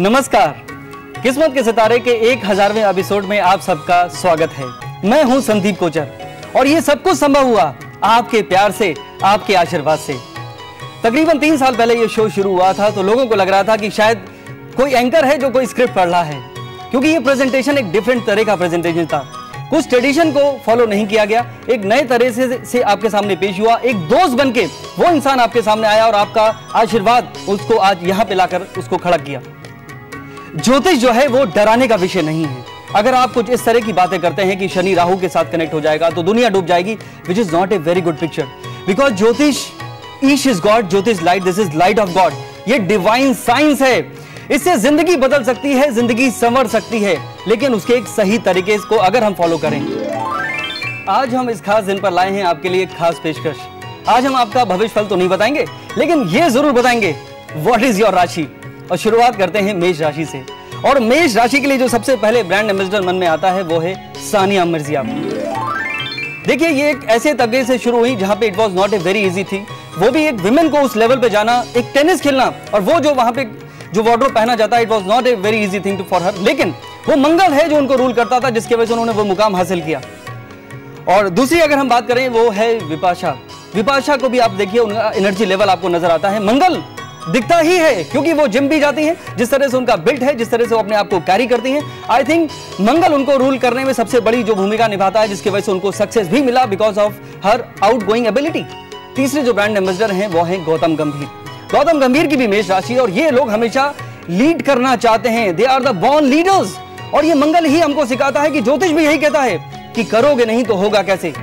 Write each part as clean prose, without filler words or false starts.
नमस्कार, किस्मत के सितारे के 1000वें एपिसोड में आप सबका स्वागत है। मैं हूं संदीप कोचर और ये सब कुछ संभव हुआ आपके प्यार से, आपके आशीर्वाद से। तकरीबन 3 साल पहले ये शो शुरू हुआ था तो लोगों को लग रहा था कि शायद कोई एंकर है जो कोई स्क्रिप्ट पढ़ रहा है, क्योंकि ये प्रेजेंटेशन एक डिफरेंट तरह का प्रेजेंटेशन था। कुछ ट्रेडिशन को फॉलो नहीं किया गया, एक नए तरह से आपके सामने पेश हुआ। एक दोस्त बनके वो इंसान आपके सामने आया और आपका आशीर्वाद उसको आज यहाँ पे लाकर उसको खड़ा किया। ज्योतिष जो है वो डराने का विषय नहीं है। अगर आप कुछ इस तरह की बातें करते हैं कि शनि राहु के साथ कनेक्ट हो जाएगा तो दुनिया डूब जाएगी, which is not a very good picture, because ज्योतिष ईश इज गॉड, ज्योतिष light, this is light of God. ये डिवाइन साइंस है, इससे जिंदगी बदल सकती है, जिंदगी संवर सकती है, लेकिन उसके एक सही तरीके को अगर हम फॉलो करें। आज हम इस खास दिन पर लाए हैं आपके लिए एक खास पेशकश। आज हम आपका भविष्य फल तो नहीं बताएंगे, लेकिन ये जरूर बताएंगे व्हाट इज योर राशि। और शुरुआत करते हैं मेष राशि से। और मेष राशि के लिए जो सबसे पहले ब्रांड एम्बेसडर मन में आता है वो है सानिया मिर्जा। देखिए, ये एक ऐसे तबके से शुरू हुई जहां पे it was not a very easy थी, वो भी एक विमेन को उस लेवल पे जाना, एक टेनिस खेलना, और वो जो वहां पे जो वार्डरोब पहना जाता है, it was not a very easy thing to for her. लेकिन वो मंगल है जो उनको रूल करता था, जिसकी वजह से उन्होंने वो मुकाम हासिल किया। और दूसरी अगर हम बात करें वो है विपाशा। विपाशा को भी आप देखिए, उनका एनर्जी लेवल आपको नजर आता है, मंगल दिखता ही है, क्योंकि वो जिम भी जाती हैं, जिस तरह से उनका बिल्ट है, जिस तरह से वो अपने आप को कैरी करती हैं। आई थिंक मंगल उनको रूल करने में सबसे बड़ी जो भूमिका निभाता है, जिसकी वजह से उनको सक्सेस भी मिला because of her outgoing ability. तीसरे जो ब्रांड एम्बेसडर हैं वो हैं गौतम गंभीर। गौतम गंभीर की भी मेष राशि है और ये लोग हमेशा लीड करना चाहते हैं, they are the born leaders. और ये मंगल ही हमको सिखाता है कि ज्योतिष भी यही कहता है कि करोगे नहीं तो होगा कैसे।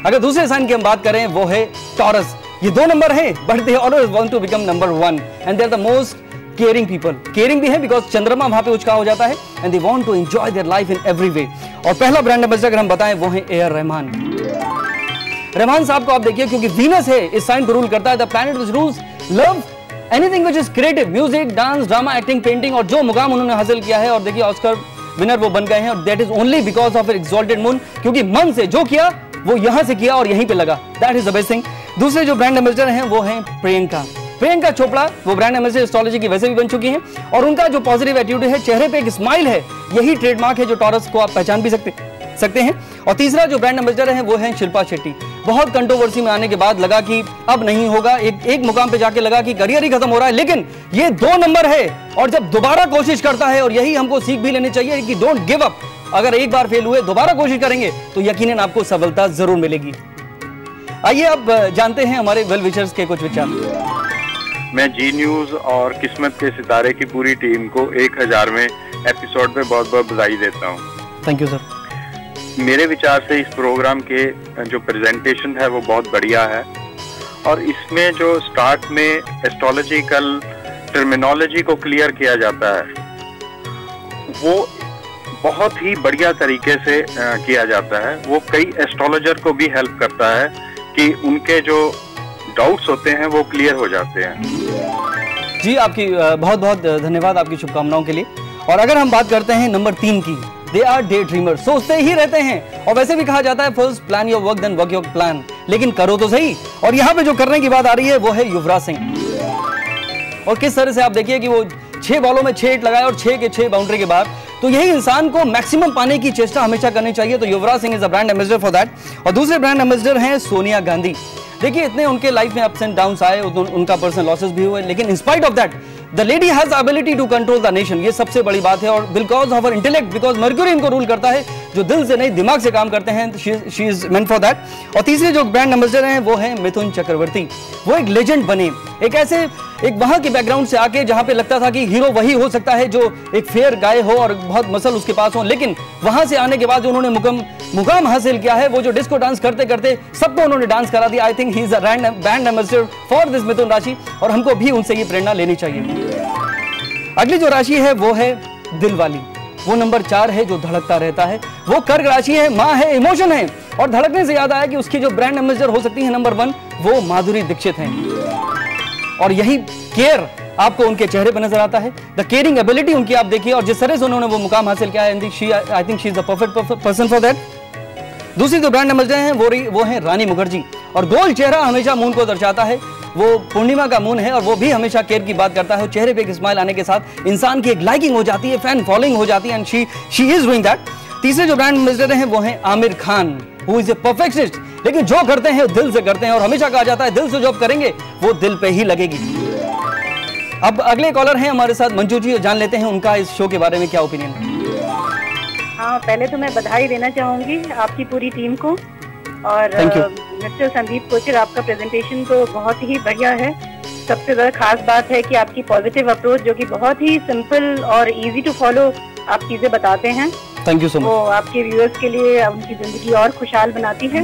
अगर दूसरे साइन की हम बात करें वो है टॉरस। ये 2 नंबर है, but they always want to become number 1 and they are the most caring people. Caring भी है बिकॉज चंद्रमा वहां पे उचका हो जाता है and they want to enjoy their life in every way. और पहला ब्रांड एम्बेसडर अगर हम बताएं वो है ए आर रहमान। रहमान साहब को आप देखिए, क्योंकि वीनस है इस साइन को रूल करता है, the planet which rules love, anything which is creative, music, dance, drama, acting, painting. और जो मुकाम उन्होंने हासिल किया है, और देखिए ऑस्कर विनर वो बन गए हैं, और that is only because of exalted moon, क्योंकि मन से जो किया वो यहां से किया और यहीं पे लगा। That is the best thing. दूसरे जो ब्रांड एम्बेसडर हैं वो हैं प्रियंका। प्रियंका चोपड़ा, वो ब्रांड एम्बेसडर एस्ट्रोलॉजी की वैसे भी बन चुकी हैं, और उनका जो पॉजिटिव एटीट्यूड है, चेहरे पे एक स्माइल है, यही ट्रेडमार्क है जो टॉरस को आप पहचान भी सकते हैं। और तीसरा जो ब्रांड एम्बेसडर है वो है शिल्पा शेट्टी। बहुत कंट्रोवर्सी में आने के बाद लगा कि अब नहीं होगा, एक मुकाम पे जाके लगा कि करियर ही खत्म हो रहा है, लेकिन ये 2 नंबर है और जब दोबारा कोशिश करता है, और यही हमको सीख भी लेनी चाहिए कि डोंट गिव अप। अगर एक बार फेल हुए, दोबारा कोशिश करेंगे तो यकीनन आपको सफलता जरूर मिलेगी। आइए अब जानते हैं हमारे वेल विशर्स के कुछ विचार। मैं जी न्यूज और किस्मत के सितारे की पूरी टीम को 1000वें एपिसोड पे बहुत बहुत बधाई देता हूँ। Thank you sir. मेरे विचार से इस प्रोग्राम के जो प्रेजेंटेशन है वो बहुत बढ़िया है, और इसमें जो स्टार्ट में एस्ट्रोलॉजिकल टर्मिनोलॉजी को क्लियर किया जाता है वो बहुत ही बढ़िया तरीके से किया जाता है। वो कई एस्ट्रोलॉजर को भी हेल्प करता है कि उनके जो डाउट्स होते हैं वो क्लियर हो जाते हैं। जी, आपकी बहुत बहुत धन्यवाद आपकी शुभकामनाओं के लिए। और अगर हम बात करते हैं नंबर 3 की, दे आर डे ड्रीमर, सोचते ही रहते हैं। और वैसे भी कहा जाता है first plan your work then work your plan, लेकिन करो तो सही। और यहाँ पे जो करने की बात आ रही है वो है युवराज सिंह। और किस तरह से आप देखिए कि वो 6 बॉलों में 6 हिट लगाए और 6 के 6 बाउंड्री के बाद, तो यही इंसान को मैक्सिमम पाने की चेष्टा हमेशा करनी चाहिए। तो Yuvraj Singh is a brand ambassador for that. और दूसरे ब्रांड एम्बेसडर हैं सोनिया गांधी। देखिए, इतने उनके लाइफ में अप्स एंड डाउन्स आए, उनका पर्सनल लॉसेस भी हुए, लेकिन in spite of that the lady has ability to control the nation. ये सबसे बड़ी बात है। और because of her intellect, because Mercury इनको रूल करता है, जो दिल से नहीं दिमाग से काम करते हैं, she is meant for that. और तीसरे जो ब्रांड एम्बेसडर हैं वो हैं मिथुन चक्रवर्ती। वो एक लेजेंड बने, एक वहां के बैकग्राउंड से आके जहां पे लगता था कि हीरो वही हो सकता है जो एक फेयर गाय हो और बहुत मसल उसके पास हो, लेकिन वहां से आने के बाद जो उन्होंने मुकाम हासिल किया है, वो जो डिस्को डांस करते करते सबको उन्होंने डांस करा दिया। I think he is a brand ambassador for this मिथुन राशि, और हमको भी उनसे ये प्रेरणा लेनी चाहिए। अगली जो राशि है वो है दिल वाली। वो नंबर 4 है जो धड़कता रहता है। वो कर्क राशि है, माँ है, इमोशन है। और धड़कने से याद आया कि उसकी जो ब्रांड एम्बेसडर हो सकती है नंबर 1, वो माधुरी दीक्षित हैं। और यही केयर आपको उनके चेहरे पर नजर आता है, द केयरिंग एबिलिटी उनकी आप देखिए, और जिस तरह से उन्होंने वो मुकाम हासिल किया है, I think she is the perfect person for that. दूसरी जो ब्रांड एम्बेसडर हैं वो हैं रानी मुखर्जी। और गोल चेहरा हमेशा मून को दर्शाता है। वो पूर्णिमा का मून है और वो भी हमेशा केयर की बात करता है। चेहरे पे एक स्माइल आने के साथ इंसान की एक लाइकिंग हो जाती है, फैन फॉलोइंग हो जाती है, and she is doing that. तीसरे जो ब्रांड एम्बेसडर हैं वो हैं Aamir Khan, who is a perfectionist, लेकिन जो करते हैं दिल से करते हैं और हमेशा कहा जाता है दिल से जॉब करेंगे वो दिल पे ही लगेगी। अब अगले कॉलर हैं हमारे साथ मंजू जी, जान लेते हैं उनका इस शो के बारे में क्या ओपिनियन है। हाँ, पहले तो मैं बधाई देना चाहूंगी आपकी पूरी टीम को और मिस्टर संदीप कोचर, आपका प्रेजेंटेशन तो बहुत ही बढ़िया है। सबसे ज्यादा खास बात है कि आपकी पॉजिटिव अप्रोच, जो कि बहुत ही सिंपल और इजी टू फॉलो आप चीजें बताते हैं, थैंक यू सो मच, वो आपके व्यूअर्स के लिए उनकी जिंदगी और खुशहाल बनाती है।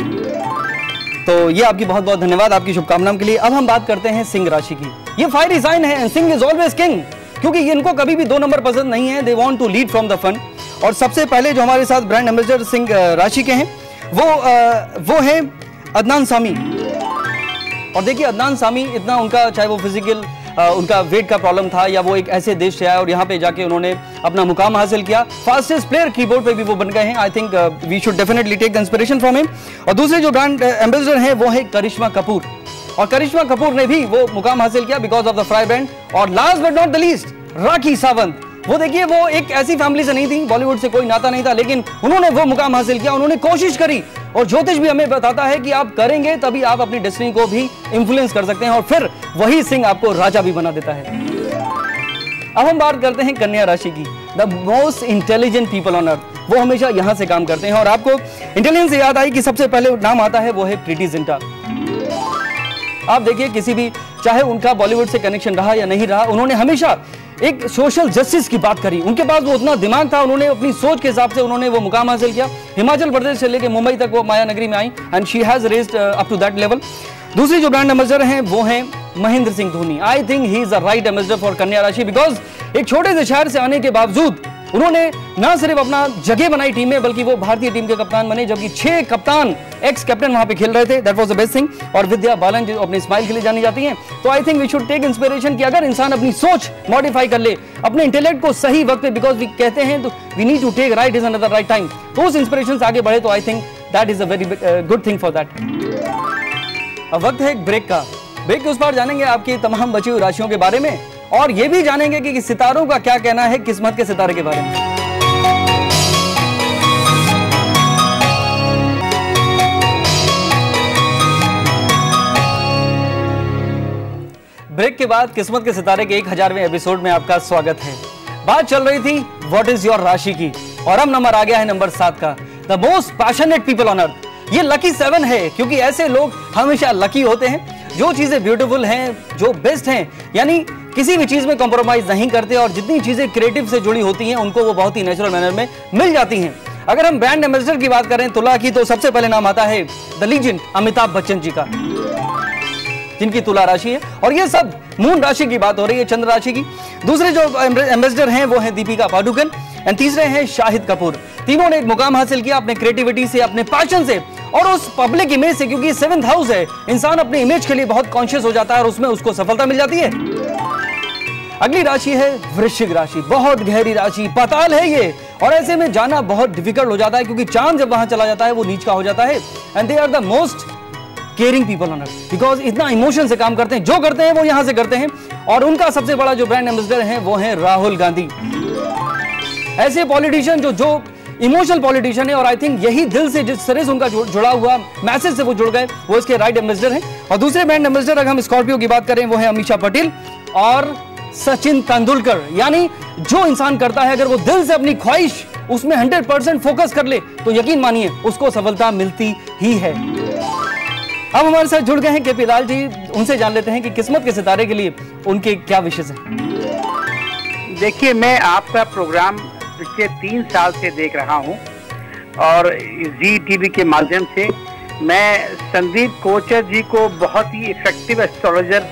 तो ये आपकी बहुत बहुत धन्यवाद आपकी शुभकामनाओं के लिए। अब हम बात करते हैं सिंह राशि की। ये फायरी साइन है एंड सिंह इज ऑलवेज किंग, क्योंकि इनको कभी भी 2 नंबर पसंद नहीं है। They want to lead from the front. और सबसे पहले जो हमारे साथ ब्रांड एम्बेसडर सिंह राशि के हैं वो है अदनान सामी। और देखिए अदनान सामी इतना उनका, चाहे वो फिजिकल उनका वेट का प्रॉब्लम था या वो एक ऐसे देश से आए और यहाँ पे जाके उन्होंने अपना मुकाम हासिल किया, फास्टेस्ट प्लेयर कीबोर्ड पे भी वो बन गए हैं। I think we should definitely take the inspiration from him. और दूसरे जो ब्रांड एम्बेसडर हैं वो है करिश्मा कपूर, और करिश्मा कपूर ने भी वो मुकाम हासिल किया because of the fry brand. और last but not the least, Rakhi Sawant. वो देखिए वो एक ऐसी फैमिली से नहीं थी, बॉलीवुड से कोई नाता नहीं था, लेकिन उन्होंने वो मुकाम हासिल किया, उन्होंने कोशिश करी। और ज्योतिष भी हमें बताता है कि आप करेंगे तभी आप अपनी डेस्टिनी को भी इंफ्लुएंस कर सकते हैं, और फिर वही सिंह आपको राजा भी बना देता है। अब हम बात करते हैं कन्या राशि की, the most intelligent people on अर्थ। वो हमेशा यहां से काम करते हैं। और आपको इंटेलिजेंस से याद आई कि सबसे पहले नाम आता है वो है प्रीति जिंटा। आप देखिए किसी भी, चाहे उनका बॉलीवुड से कनेक्शन रहा या नहीं रहा, उन्होंने हमेशा एक सोशल जस्टिस की बात करी। उनके पास वो उतना दिमाग था, उन्होंने अपनी सोच के हिसाब से उन्होंने वो मुकाम हासिल किया। हिमाचल प्रदेश से लेकर मुंबई तक वो माया नगरी में आई and she has raised up to that level. दूसरी जो ब्रांड एम्बेसडर हैं वो हैं Mahendra Singh Dhoni. I think he is the right ambassador for कन्या राशि, बिकॉज एक छोटे से शहर से आने के बावजूद उन्होंने ना सिर्फ अपना जगह बनाई टीम में, बल्कि वो भारतीय टीम के कप्तान बने, जबकि 6 कप्तान एक्स कैप्टन वहां पे खेल रहे थे। That was the best thing. और विद्या बालन जो अपने स्माइल के लिए जानी जाती हैं, तो I think we should take inspiration कि अगर इंसान अपनी सोच मॉडिफाई कर ले, अपने इंटेलेक्ट को सही वक्त पे, बिकॉज वी कहते हैं तो we need to take right decision at the right time, तो उस इंस्पिरेशन से आगे बढ़े, तो I think that is a very good thing for that. अब वक्त है एक ब्रेक का। ब्रेक के उस पार जानेंगे आपकी तमाम बची हुई राशियों के बारे में, और ये भी जानेंगे कि सितारों का क्या कहना है किस्मत के सितारे के बारे में। ब्रेक के बाद किस्मत के सितारे के 1000वें एपिसोड में आपका स्वागत है। बात चल रही थी व्हाट इज योर राशि की, और अब नंबर आ गया है नंबर 7 का, the most passionate people on अर्थ। ये लकी 7 है क्योंकि ऐसे लोग हमेशा लकी होते हैं, जो चीजें ब्यूटीफुल हैं, जो बेस्ट हैं, यानी किसी भी चीज में कॉम्प्रोमाइज नहीं करते, और जितनी चीजें क्रिएटिव से जुड़ी होती हैं उनको वो बहुत ही नेचुरल मैनर में मिल जाती हैं। अगर हम ब्रांड एम्बेसडर की बात करें तुला की, तो सबसे पहले नाम आता है द लीजेंड अमिताभ बच्चन जी का, जिनकी तुला राशि है। और ये सब मून राशि की बात हो रही है, चंद्र राशि की। दूसरे जो एम्बेसडर हैं वो हैं दीपिका पादुकोण, एंड तीसरे हैं शाहिद कपूर। तीनों ने एक मुकाम हासिल किया अपने क्रिएटिविटी से, अपने पैशन से, और उस पब्लिक इमेज से, क्योंकि 7th हाउस है, इंसान अपने इमेज के लिए बहुत कॉन्शियस हो जाता है और उसमें उसको सफलता मिल जाती है। अगली राशि है वृश्चिक राशि। बहुत गहरी राशि, पाताल है ये, और ऐसे में जाना बहुत डिफिकल्ट हो जाता है, क्योंकि चांद जब वहां चला जाता है वो नीच का हो जाता है। And they are the most caring people on earth, because इतना इमोशन से काम करते हैं, जो करते हैं वो यहां से करते हैं। और उनका सबसे बड़ा जो ब्रांड एम्बेसडर है वो है राहुल गांधी। ऐसे पॉलिटिशियन जो इमोशनल पॉलिटिशियन है, और आई थिंक यही दिल से, जिस तरह से उनका जुड़ा हुआ मैसेज से वो जुड़ गए, वो इसके राइट एम्बेसडर हैं। और दूसरे ब्रांड एम्बेसडर अगर हम स्कॉर्पियो की बात करें वो है अमीषा पटेल और सचिन तेंदुलकर। यानी जो इंसान करता है, अगर वो दिल से अपनी ख्वाहिश उसमें 100% फोकस कर ले, तो यकीन मानिए उसको सफलता मिलती ही है। अब हमारे साथ जुड़ गए हैं केपी लाल जी, उनसे जान लेते हैं कि किस्मत के सितारे के लिए उनके क्या विशेष हैं। देखिए, मैं आपका प्रोग्राम पिछले 3 साल से देख रहा हूं, और जी टीवी के माध्यम से मैं संदीप कोचर जी को बहुत ही इफेक्टिव एस्ट्रोलॉजर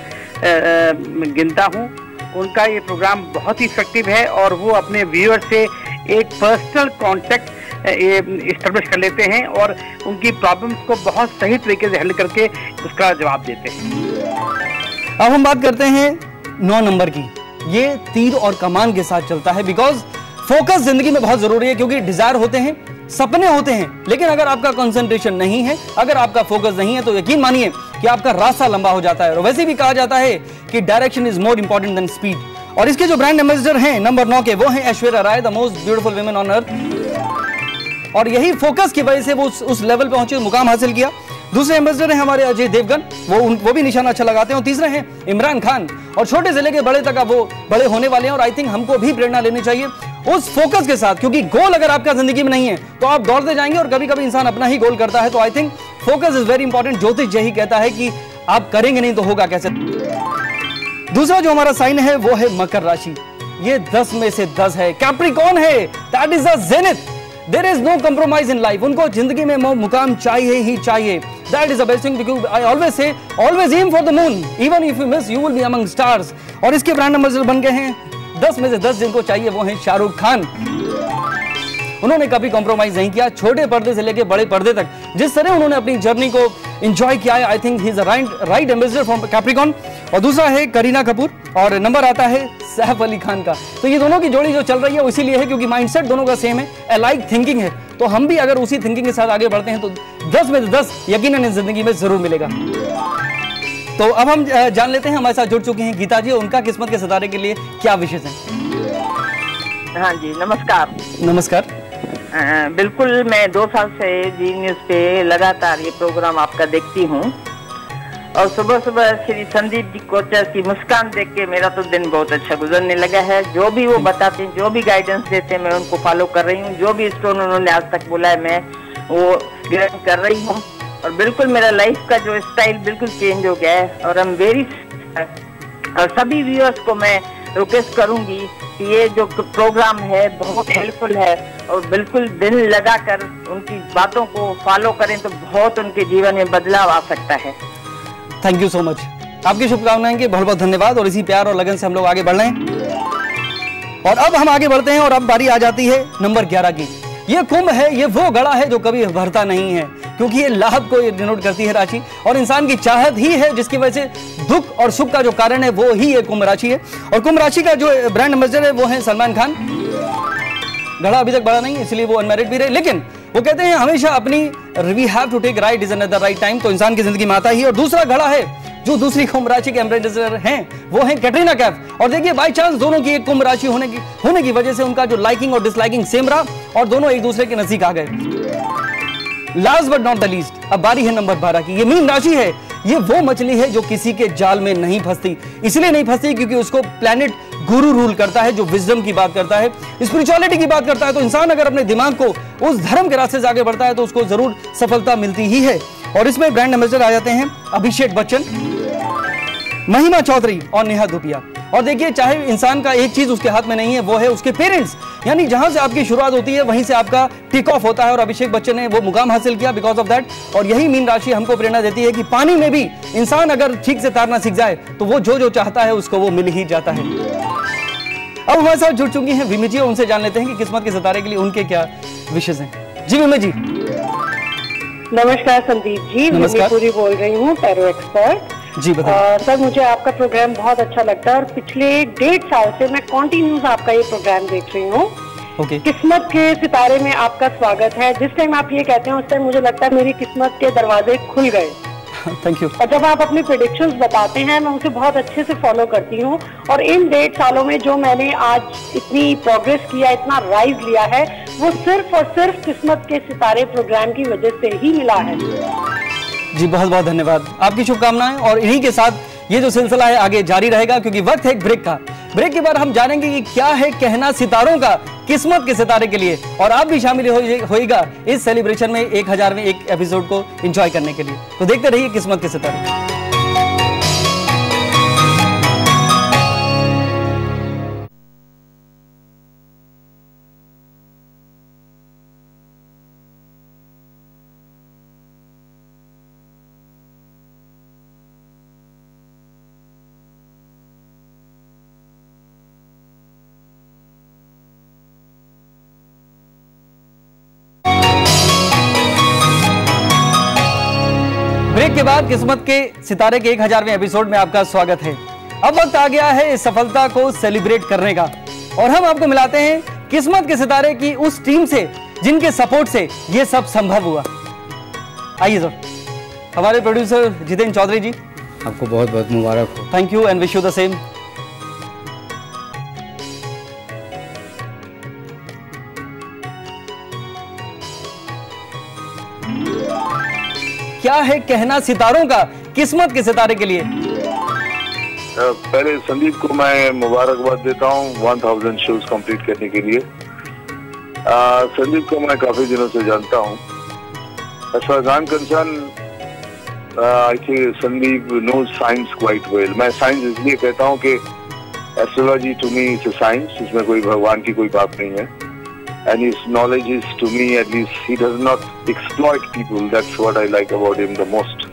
गिनता हूं। उनका ये प्रोग्राम बहुत ही इफेक्टिव है, और वो अपने व्यूअर से एक पर्सनल कांटेक्ट एस्टेब्लिश कर लेते हैं, और उनकी प्रॉब्लम्स को बहुत सही तरीके से हल करके उसका जवाब देते हैं। अब हम बात करते हैं 9 नंबर की। ये तीर और कमान के साथ चलता है, बिकॉज फोकस जिंदगी में बहुत जरूरी है, क्योंकि डिजायर होते हैं, सपने होते हैं, लेकिन अगर आपका कंसंट्रेशन नहीं है, अगर आपका फोकस नहीं है, तो यकीन मानिए कि आपका रास्ता लंबा हो जाता है। और वैसे भी कहा जाता है कि direction is more important than speed. और इसके जो ब्रांड एम्बेसडर हैं नंबर 9 के, वो हैं Aishwarya Rai, the most beautiful women on earth. और यही फोकस की वजह से वो उस लेवल पहुंचे, मुकाम हासिल किया। दूसरे एम्बेसडर हैं हमारे अजय देवगन, वो भी निशाना अच्छा लगाते हैं। और तीसरे हैं इमरान खान, और छोटे से लेके बड़े तक वो बड़े होने वाले हैं। और आई थिंक हमको भी प्रेरणा लेनी चाहिए उस फोकस के साथ, क्योंकि गोल अगर आपका जिंदगी में नहीं है तो आप दौड़ते जाएंगे और कभी कभी इंसान अपना ही गोल करता है। तो I think focus is very important. ज्योतिष यही कहता है कि आप करेंगे नहीं तो होगा कैसे। दूसरा जो हमारा साइन है वो है मकर राशि। ये 10 में से 10 है। कैप्रिकॉर्न है, that is the zenith. There is no compromise in life. उनको जिंदगी में मुकाम चाहिए ही चाहिए। That is the best thing, because I always say always aim for the moon, even if you miss you will be among stars. और इसके brand ambassador बन गए हैं 10 में से 10 जिनको चाहिए वो हैं शाहरुख खान। उन्होंने कभी कॉम्प्रोमाइज नहीं किया, छोटे पर्दे से लेकर बड़े पर्दे तक जिस तरह उन्होंने अपनी जर्नी को एंजॉय किया है, आई think he is the right ambassador from Capricorn. और दूसरा है करीना कपूर, और नंबर आता है सैफ अली खान का। तो ये दोनों की जोड़ी जो चल रही है वो इसीलिए है क्योंकि माइंडसेट दोनों का सेम है, अलाइक थिंकिंग है। तो हम भी अगर उसी थिंकिंग के साथ आगे बढ़ते हैं तो 10 में से 10 यकीनन इस जिंदगी में जरूर मिलेगा। तो अब हम जान लेते हैं, हमारे साथ जुड़ चुकी हैं गीता जी, और उनका किस्मत के सितारे के लिए क्या विशेष है। हाँ जी, नमस्कार। नमस्कार। बिल्कुल, मैं 2 साल से जी न्यूज़ पे लगातार ये प्रोग्राम आपका देखती हूँ, और सुबह सुबह श्री संदीप जी कोचर की मुस्कान देख के मेरा तो दिन बहुत अच्छा गुजरने लगा है। जो भी वो बताते हैं, जो भी गाइडेंस देते हैं, मैं उनको फॉलो कर रही हूँ। जो भी स्टोन उन्होंने आज तक बोला है मैं वो ग्रहण कर रही हूँ, और बिल्कुल मेरा लाइफ का जो स्टाइल बिल्कुल चेंज हो गया है। और हम वेरी, और सभी व्यूअर्स को मैं रिक्वेस्ट करूंगी कि ये जो प्रोग्राम है बहुत हेल्पफुल है, और बिल्कुल दिल लगाकर उनकी बातों को फॉलो करें तो बहुत उनके जीवन में बदलाव आ सकता है। थैंक यू सो मच, आपकी शुभकामनाएं के बहुत बहुत धन्यवाद। और इसी प्यार और लगन से हम लोग आगे बढ़ रहे हैं। और अब हम आगे बढ़ते हैं, और अब बारी आ जाती है नंबर 11 की। ये कुंभ है, ये वो गड़ा है जो कभी भरता नहीं है, क्योंकि ये लाभ को डिनोट करती है राशि, और इंसान की चाहत ही है जिसकी वजह से दुख और सुख का जो कारण है वो ही ये कुंभ राशि है। और कुंभ राशि का जो ब्रांड एम्बेसडर है वो है सलमान खान। गड़ा अभी तक बड़ा नहीं, इसलिए वो अनमैरिड भी रहे, लेकिन वो कहते हैं हमेशा अपनी we have to take right decision at the right time. तो इंसान की जिंदगी में आता ही। और दूसरा घड़ा है जो दूसरी कुंभ राशि के एम्बेसडर हैं वो है कैटरीना कैफ। और देखिए बाय चांस दोनों की एक कुंभ राशि होने की वजह से उनका जो लाइकिंग और डिसलाइकिंग सेम रहा, और दोनों एक दूसरे के नजदीक आ गए। Last but not the least, अब बारी है नंबर 12 की। ये मीन राशि है। ये वो मछली है जो किसी के जाल में नहीं फंसती। इसलिए नहीं फंसती क्योंकि उसको प्लैनेट गुरु रूल करता है, जो विजडम की बात करता है, स्पिरिचुअलिटी की बात करता है। तो इंसान अगर अपने दिमाग को उस धर्म के रास्ते से आगे बढ़ता है तो उसको जरूर सफलता मिलती ही है। और इसमें ब्रांड एम्बेसडर आ जाते हैं अभिषेक बच्चन, महिमा चौधरी और नेहा धूपिया। और देखिए, चाहे इंसान का एक चीज उसके हाथ में नहीं है, वो है उसके पेरेंट्स। यानी जहां से आपकी शुरुआत होती है वहीं से आपका टेक ऑफ होता है, और अभिषेक बच्चन ने वो मुकाम हासिल किया बिकॉज ऑफ दैट। और यही मीन राशि हमको प्रेरणा देती है कि पानी में भी इंसान अगर ठीक से तैरना सीख जाए तो वो जो चाहता है उसको वो मिल ही जाता है। अब हमारे साथ जुड़ चुकी हैं विमी जी, और उनसे जान लेते हैं कि किस्मत के सितारे के लिए उनके क्या विशेष हैं। जी विमी जी। नमस्कार संदीप जी, नमस्कार। पूरी बोल रही हूँ, टैरो एक्सपर्ट जी बताइए। सर, मुझे आपका प्रोग्राम बहुत अच्छा लगता है, और पिछले 1.5 साल से मैं कंटिन्यूस आपका ये प्रोग्राम देख रही हूँ। ओके। किस्मत के सितारे में आपका स्वागत है। जिस टाइम आप ये कहते हैं उस टाइम मुझे लगता है मेरी किस्मत के दरवाजे खुल गए। Thank you. और जब आप अपनी प्रेडिक्शंस बताते हैं मैं उसे बहुत अच्छे से फॉलो करती हूँ, और इन 1.5 सालों में जो मैंने आज इतनी प्रोग्रेस किया, इतना राइज लिया है, वो सिर्फ और सिर्फ किस्मत के सितारे प्रोग्राम की वजह से ही मिला है। जी बहुत बहुत धन्यवाद, आपकी शुभकामनाएं। और इन्हीं के साथ ये जो सिलसिला है आगे जारी रहेगा, क्योंकि वक्त है एक ब्रेक का। ब्रेक के बाद हम जानेंगे कि क्या है कहना सितारों का किस्मत के सितारे के लिए, और आप भी शामिल होइएगा इस सेलिब्रेशन में 1000वें एक एपिसोड को एंजॉय करने के लिए। तो देखते रहिए किस्मत के सितारे। ब्रेक के बाद किस्मत के सितारे के 1000वें एपिसोड में आपका स्वागत है। अब वक्त आ गया है इस सफलता को सेलिब्रेट करने का, और हम आपको मिलाते हैं किस्मत के सितारे की उस टीम से जिनके सपोर्ट से यह सब संभव हुआ। आइए सर। हमारे प्रोड्यूसर जितेंद्र चौधरी जी, आपको बहुत बहुत मुबारक हो। Thank you and wish you the same. क्या है कहना सितारों का किस्मत के सितारे के लिए। पहले संदीप को मैं मुबारकबाद देता हूँ 1000 शोज कंप्लीट करने के लिए। संदीप को मैं काफी दिनों से जानता हूँ। As far as I'm concerned, I think Sandeep knows science quite well. मैं साइंस इसलिए कहता हूँ कि astrology to me is a science, इसमें कोई भगवान की कोई बात नहीं है। And his knowledge is, to me at least, he does not exploit people. That's what I like about him the most.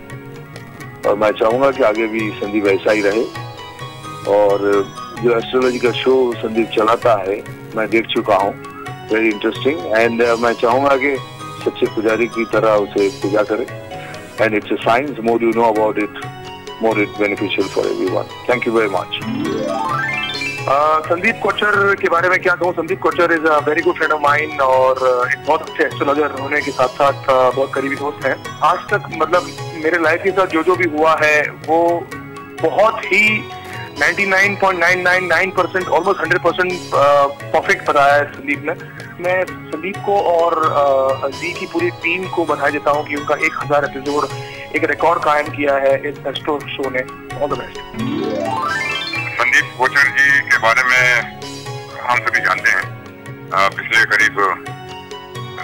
और मैं चाहूँगा कि आगे भी संदीप ऐसा ही रहे। और जो एस्ट्रोलॉजी का शो संदीप चलाता है मैं देख चुका हूँ, वेरी इंटरेस्टिंग। एंड मैं चाहूँगा कि सच्चे पुजारी की तरह उसे पूजा करें। And it's a science, more you know about it, more it beneficial for everyone. Thank you very much. Sandeep Kochar के बारे में क्या कहूँ। Sandeep Kochar is a very good friend of mine और एक बहुत अच्छे एस्ट्रोलॉजर होने के साथ साथ बहुत करीबी दोस्त हैं। आज तक मतलब मेरे लाइफ के साथ जो भी हुआ है वो बहुत ही 99.999% ऑलमोस्ट 100% परफेक्ट बताया है संदीप ने। मैं संदीप को और जी की पूरी टीम को बधाई देता हूँ कि उनका 1000 एपिसोड एक रिकॉर्ड कायम किया है इस एस्ट्रो शो ने। All the best. Sandeep Kochhar ji के बारे में हम सभी जानते हैं। पिछले करीब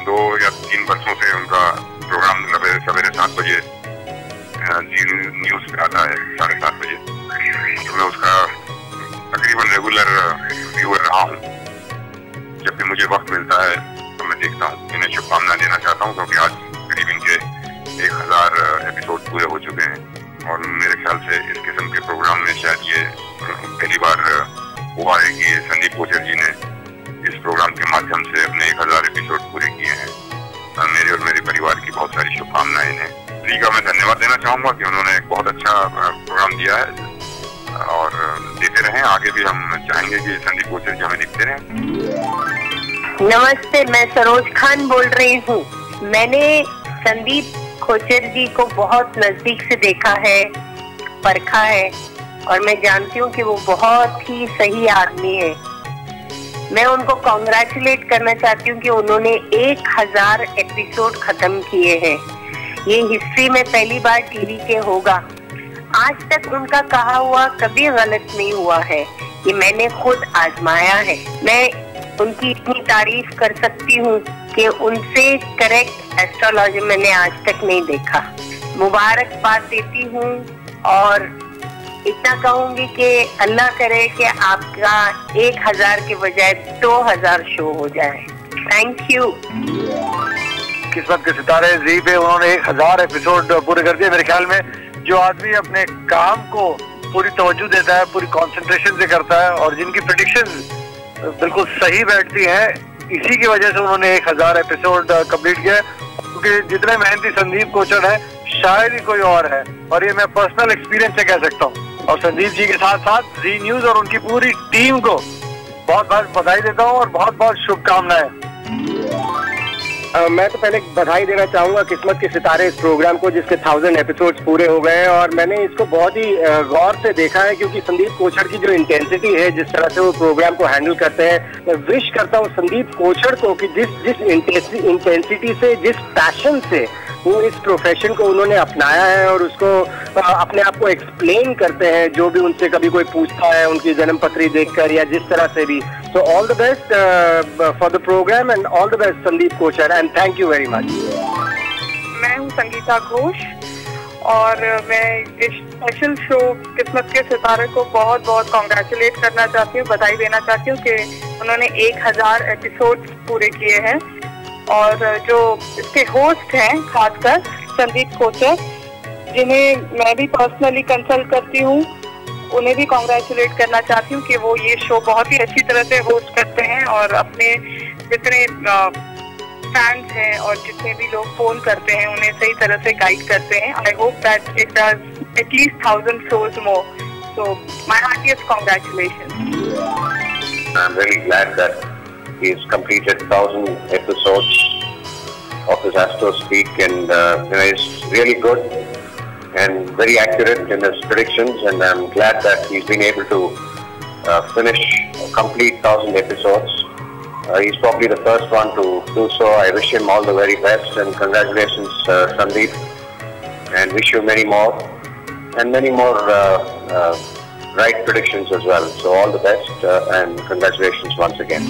2 या 3 वर्षों से उनका प्रोग्राम सवेरे 7 बजे जी न्यूज़ पे आता है 7:30 बजे। तो मैं उसका तकरीबन रेगुलर व्यूअर रहा हूँ। जब भी मुझे वक्त मिलता है तो मैं देखता हूँ। इन्हें शुभकामना देना चाहता हूँ क्योंकि आज करीब इनके 1000 एपिसोड पूरे हो चुके हैं और मेरे ख्याल से इस किस्म के प्रोग्राम में शायद ये पहली बार हुआ है कि संदीप कोचर जी ने इस प्रोग्राम के माध्यम से अपने 1000 एपिसोड पूरे किए हैं। मेरे और मेरे परिवार की बहुत सारी शुभकामनाएं इन्हें। जी का मैं धन्यवाद देना चाहूँगा कि उन्होंने एक बहुत अच्छा प्रोग्राम दिया है और देते रहें। आगे भी हम चाहेंगे कि संदीप कोचर जी हमें दिखते रहें। नमस्ते, मैं सरोज खान बोल रही हूँ। मैंने संदीप कोचर जी को बहुत नजदीक से देखा है, परखा है और मैं जानती हूँ कि वो बहुत ही सही आदमी है। मैं उनको कॉन्ग्रेचुलेट करना चाहती हूँ कि उन्होंने 1000 एपिसोड खत्म किए हैं। ये हिस्ट्री में पहली बार टीवी के होगा। आज तक उनका कहा हुआ कभी गलत नहीं हुआ है, ये मैंने खुद आजमाया है। मैं उनकी इतनी तारीफ कर सकती हूँ कि उनसे करेक्ट एस्ट्रोलॉजी मैंने आज तक नहीं देखा। मुबारकबाद देती हूँ और इतना कहूंगी कि अल्लाह करे कि आपका 1000 के बजाय 2000 शो हो जाए। Thank you. किस्मत के सितारे जी पे उन्होंने 1000 एपिसोड पूरे कर दिए। मेरे ख्याल में जो आदमी अपने काम को पूरी तवज्जो देता है, पूरी कंसंट्रेशन से करता है और जिनकी प्रेडिक्शंस बिल्कुल सही बैठती हैं, इसी की वजह से उन्होंने 1000 एपिसोड कंप्लीट किया। क्योंकि जितने मेहनती संदीप कोचर है शायद ही कोई और है और ये मैं पर्सनल एक्सपीरियंस से कह सकता हूँ। और संदीप जी के साथ साथ जी न्यूज और उनकी पूरी टीम को बहुत बहुत बधाई देता हूँ और बहुत बहुत शुभकामनाएं। मैं तो पहले बधाई देना चाहूंगा किस्मत के सितारे इस प्रोग्राम को, जिसके 1000 एपिसोड्स पूरे हो गए हैं और मैंने इसको बहुत ही गौर से देखा है क्योंकि संदीप कोचर की जो इंटेंसिटी है, जिस तरह से वो प्रोग्राम को हैंडल करते हैं, मैं विश करता हूँ संदीप कोचर को कि जिस इंटेंसिटी से, जिस पैशन से वो इस प्रोफेशन को उन्होंने अपनाया है और उसको अपने आप को एक्सप्लेन करते हैं, जो भी उनसे कभी कोई पूछता है उनकी जन्म पत्री देखकर या जिस तरह से भी। So all the best for the program and all the best Sandeep Kochhar and thank you very much। मैं हूँ संगीता घोष और मैं इस स्पेशल शो किस्मत के सितारे को बहुत बहुत कॉन्ग्रेचुलेट करना चाहती हूँ, बधाई देना चाहती हूँ कि उन्होंने 1000 एपिसोड पूरे किए हैं। और जो इसके होस्ट हैं खासकर संदीप कोचर, जिन्हें मैं भी पर्सनली कंसल्ट करती हूँ, उन्हें भी कॉन्ग्रेचुलेट करना चाहती हूँ कि वो ये शो बहुत ही अच्छी तरह से होस्ट करते हैं और अपने जितने फैंस हैं और जितने भी लोग फोन करते हैं उन्हें सही तरह से गाइड करते हैं। I hope that it does at least 1000 shows more. So my heartiest congratulations. I'm really glad that he's completed 1000 episodes of his Astro Speak and it's really good and very accurate in his predictions, and I'm glad that he's been able to finish a complete 1,000 episodes. He's probably the first one to do so. I wish him all the very best, and congratulations, Sandeep, and wish you many more right predictions as well. So all the best and congratulations once again.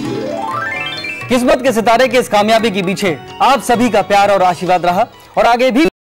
किस्मत के सितारे के इस कामयाबी के पीछे आप सभी का प्यार और आशीर्वाद रहा और आगे भी